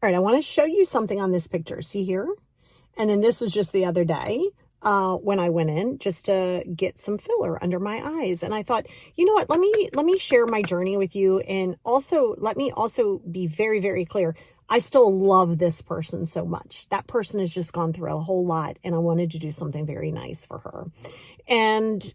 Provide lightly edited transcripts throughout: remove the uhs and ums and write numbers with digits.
All right, I want to show you something on this picture. See here? And then this was just the other day when I went in just to get some filler under my eyes. And I thought, you know what, let me share my journey with you. And also, let me also be very, very clear. I still love this person so much. That person has just gone through a whole lot, and I wanted to do something very nice for her. And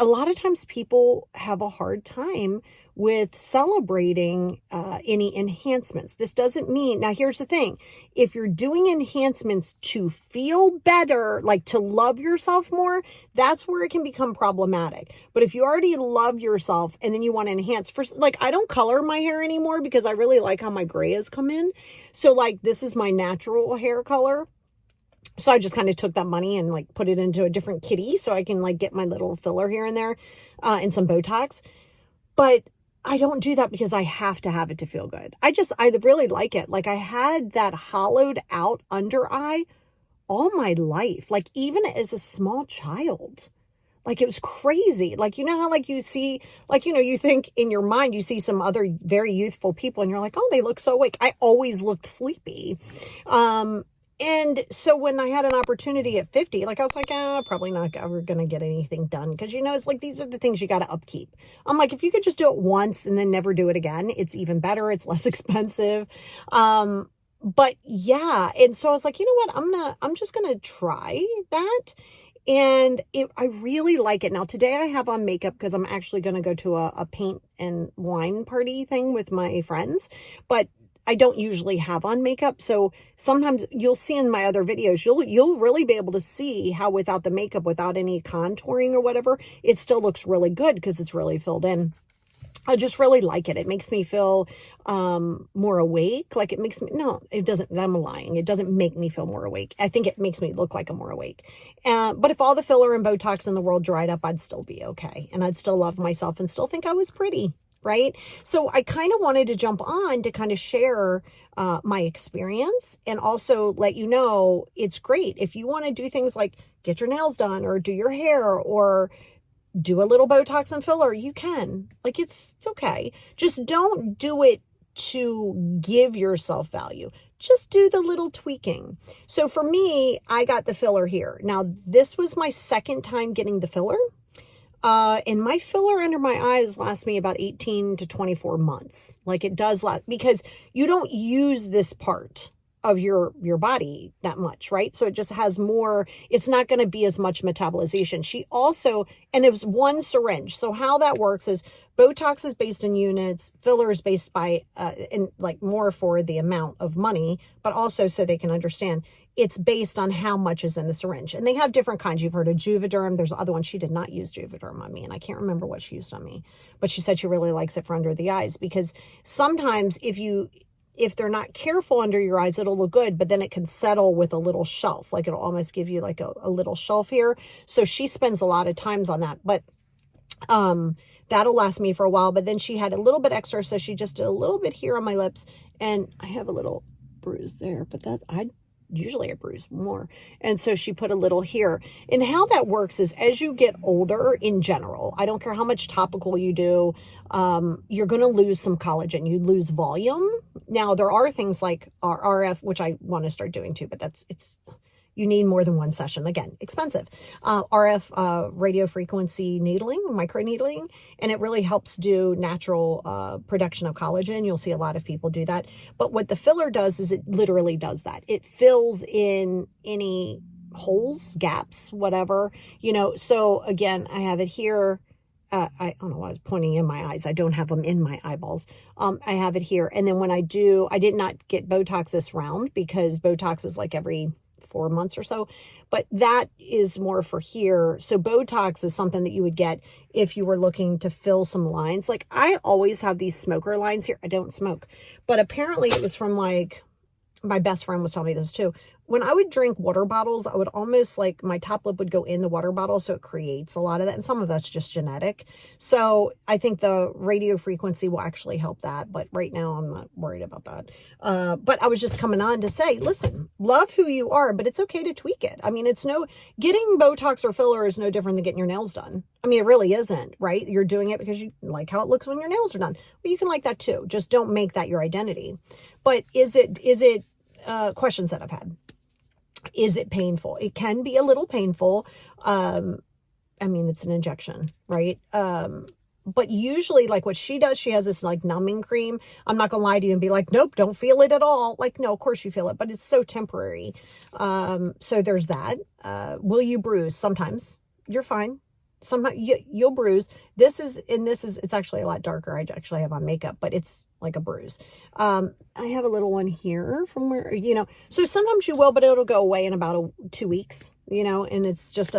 a lot of times people have a hard time with celebrating any enhancements. This doesn't mean, now here's the thing, if you're doing enhancements to feel better, like to love yourself more, that's where it can become problematic. But if you already love yourself and then you want to enhance, first, like I don't color my hair anymore because I really like how my gray has come in. So like this is my natural hair color. So I just kind of took that money and like put it into a different kitty so I can like get my little filler here and there and some Botox. But I don't do that because I have to have it to feel good. I really like it. Like I had that hollowed out under eye all my life, like even as a small child. Like it was crazy. Like, you know how like you see, like, you know, you think in your mind, you see some other very youthful people and you're like, oh, they look so awake. I always looked sleepy. And so when I had an opportunity at 50, like I was like, probably not ever going to get anything done. Because, you know, it's like, these are the things you got to upkeep. I'm like, if you could just do it once and then never do it again, it's even better. It's less expensive. But yeah. And so I was like, you know what? I'm just going to try that. And I really like it. Now, today I have on makeup because I'm actually going to go to a paint and wine party thing with my friends. But I don't usually have on makeup. So sometimes you'll see in my other videos, you'll really be able to see how without the makeup, without any contouring or whatever, it still looks really good because it's really filled in. I just really like it. It makes me feel more awake. Like it makes me, no, it doesn't, I'm lying. It doesn't make me feel more awake. I think it makes me look like I'm more awake. But if all the filler and Botox in the world dried up, I'd still be okay. And I'd still love myself and still think I was pretty. Right? So I kind of wanted to jump on to kind of share my experience and also let you know it's great. If you want to do things like get your nails done or do your hair or do a little Botox and filler, you can. Like it's okay. Just don't do it to give yourself value. Just do the little tweaking. So for me, I got the filler here. Now, this was my second time getting the filler. And my filler under my eyes lasts me about 18 to 24 months. Like it does last because you don't use this part of your body that much, right? So it just has more, it's not going to be as much metabolization. She also, and it was one syringe. So how that works is Botox is based in units, filler is based by, in like more for the amount of money, but also so they can understand it's based on how much is in the syringe. And they have different kinds. You've heard of Juvederm. There's other ones. She did not use Juvederm on me, and I can't remember what she used on me. But she said she really likes it for under the eyes because sometimes if they're not careful under your eyes, it'll look good, but then it can settle with a little shelf. Like it'll almost give you like a little shelf here. So she spends a lot of times on that. But that'll last me for a while. But then she had a little bit extra. So she just did a little bit here on my lips. And I have a little bruise there, but usually I bruise more. And so she put a little here. And how that works is as you get older in general, I don't care how much topical you do, you're going to lose some collagen. You lose volume. Now there are things like RF, which I want to start doing too, but you need more than one session. Again, expensive. RF, radio frequency needling, micro needling, and it really helps do natural production of collagen. You'll see a lot of people do that. But what the filler does is it literally does that. It fills in any holes, gaps, whatever, you know. So again, I have it here. I don't know why I was pointing in my eyes. I don't have them in my eyeballs. I have it here. And then when I did not get Botox this round because Botox is like every 4 months or so, but that is more for here. So Botox is something that you would get if you were looking to fill some lines. Like I always have these smoker lines here. I don't smoke, but apparently it was from like, my best friend was telling me this too. When I would drink water bottles, I would almost like my top lip would go in the water bottle. So it creates a lot of that. And some of that's just genetic. So I think the radio frequency will actually help that. But right now I'm not worried about that. But I was just coming on to say, listen, love who you are, but it's okay to tweak it. I mean, getting Botox or filler is no different than getting your nails done. I mean, it really isn't, right? You're doing it because you like how it looks when your nails are done. Well, you can like that too. Just don't make that your identity. But questions that I've had. Is it painful? It can be a little painful. I mean, it's an injection, right? But usually, like what she does, she has this like numbing cream. I'm not gonna lie to you and be like, nope, don't feel it at all. Like, no, of course you feel it, but it's so temporary. So there's that. Will you bruise? Sometimes. You're fine. Sometimes you'll bruise. It's actually a lot darker. I actually have on makeup, but it's like a bruise. I have a little one here from where, so sometimes you will, but it'll go away in about 2 weeks, and it's just,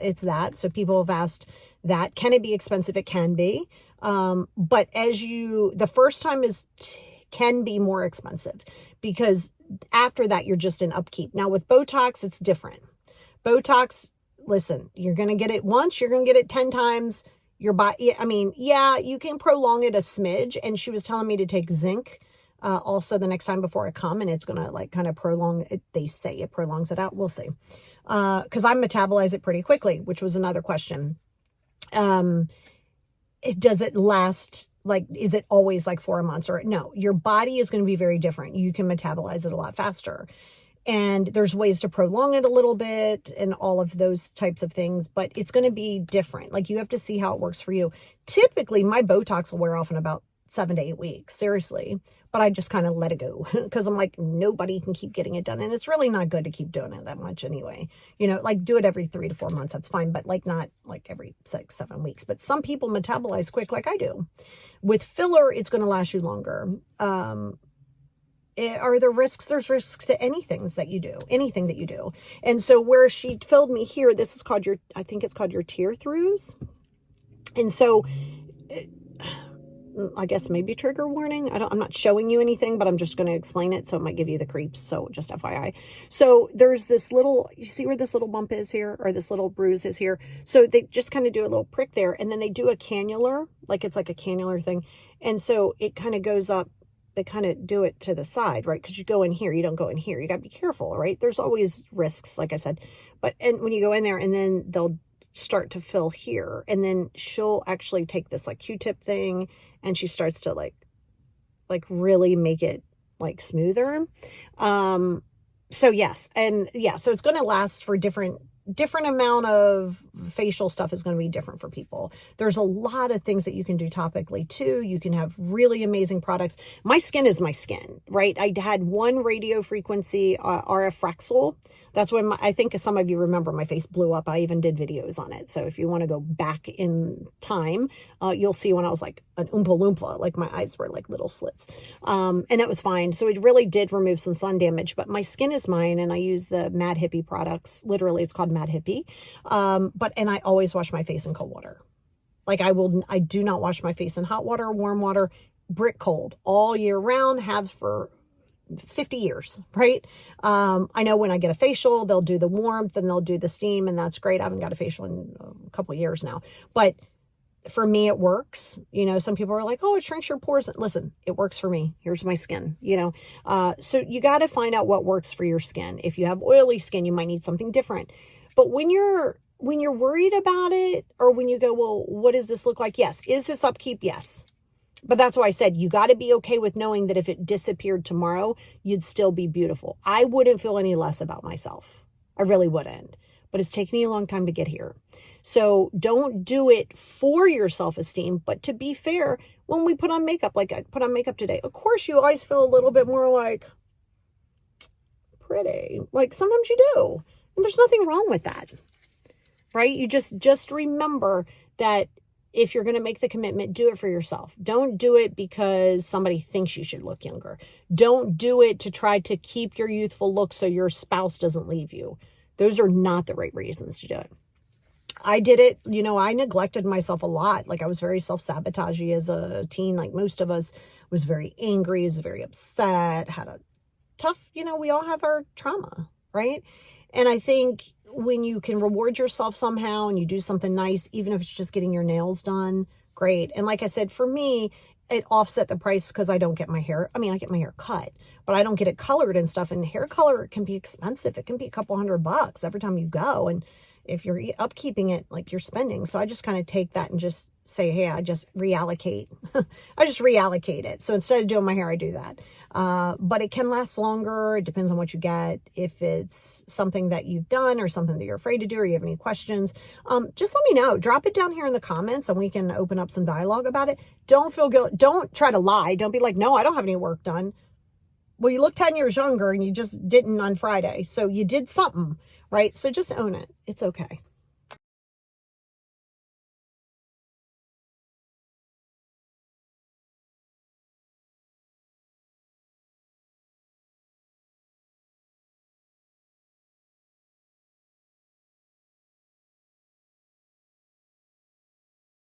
it's that. So people have asked that. Can it be expensive? It can be. But the first time can be more expensive because after that, you're just in upkeep. Now with Botox, it's different. Botox, listen, you're going to get it once, you're going to get it 10 times. Your body, I mean, yeah, you can prolong it a smidge. And she was telling me to take zinc also the next time before I come, and it's going to like kind of prolong it. They say it prolongs it out. We'll see. Because I metabolize it pretty quickly, which was another question. Does it last, like, is it always like 4 months? Or no, your body is going to be very different. You can metabolize it a lot faster. And there's ways to prolong it a little bit and all of those types of things, but it's going to be different. Like you have to see how it works for you. Typically, my Botox will wear off in about 7 to 8 weeks, seriously. But I just kind of let it go because I'm like, nobody can keep getting it done. And it's really not good to keep doing it that much anyway. Like do it every 3 to 4 months. That's fine. But like not like every 6, 7 weeks. But some people metabolize quick like I do. With filler, it's going to last you longer. Are there risks? There's risks to anything that you do. And so where she filled me here, this is called I think it's called your tear throughs. And so I guess maybe trigger warning. I'm not showing you anything, but I'm just going to explain it. So it might give you the creeps. So just FYI. So there's this you see where this little bump is here, or this little bruise is here. So they just kind of do a little prick there, and then they do a cannular, like it's like a cannular thing. And so it kind of goes up. They kind of do it to the side, right? Because you go in here, you don't go in here. You got to be careful, right? There's always risks, like I said. And when you go in there, and then they'll start to fill here, and then she'll actually take this like Q-tip thing, and she starts to like really make it like smoother. So yes, and yeah, so it's going to last for different amount of facial stuff is going to be different for people. There's a lot of things that you can do topically too. You can have really amazing products. My skin is my skin, right? I had one radio frequency RF Fraxel. That's when I think some of you remember my face blew up. I even did videos on it. So if you want to go back in time, you'll see when I was like an Oompa Loompa, like my eyes were like little slits. And it was fine. So it really did remove some sun damage, but my skin is mine, and I use the Mad Hippie products. Literally, it's called Mad Hippie. And I always wash my face in cold water. Like I do not wash my face in hot water, warm water, brick cold all year round, have for 50 years, right? I know when I get a facial, they'll do the warmth and they'll do the steam, and that's great. I haven't got a facial in a couple of years now, but for me, it works. Some people are like, oh, it shrinks your pores. Listen, it works for me. Here's my skin, so you got to find out what works for your skin. If you have oily skin, you might need something different. But when you're worried about it, or when you go, well, what does this look like? Yes. Is this upkeep? Yes. But that's why I said you got to be okay with knowing that if it disappeared tomorrow, you'd still be beautiful. I wouldn't feel any less about myself. I really wouldn't. But it's taken me a long time to get here. So don't do it for your self-esteem. But to be fair, when we put on makeup, like I put on makeup today, of course you always feel a little bit more like pretty. Like sometimes you do. And there's nothing wrong with that. Right? You just remember that if you're going to make the commitment, do it for yourself. Don't do it because somebody thinks you should look younger. Don't do it to try to keep your youthful look so your spouse doesn't leave you. Those are not the right reasons to do it. I did it, I neglected myself a lot. Like I was very self-sabotagey as a teen, like most of us, was very angry, was very upset, had a tough, we all have our trauma, right? And I think when you can reward yourself somehow and you do something nice, even if it's just getting your nails done, great. And like I said, for me, it offset the price because I don't get my hair. I mean, I get my hair cut, but I don't get it colored and stuff. And hair color can be expensive. It can be a couple $100 every time you go. And if you're upkeeping it, like you're spending. So I just kind of take that and just say, hey, I just reallocate. I just reallocate it. So instead of doing my hair, I do that. But it can last longer. It depends on what you get. If it's something that you've done or something that you're afraid to do, or you have any questions, just let me know. Drop it down here in the comments and we can open up some dialogue about it. Don't feel guilty. Don't try to lie. Don't be like, no, I don't have any work done. Well, you look 10 years younger and you just didn't on Friday. So you did something, right? So just own it. It's okay.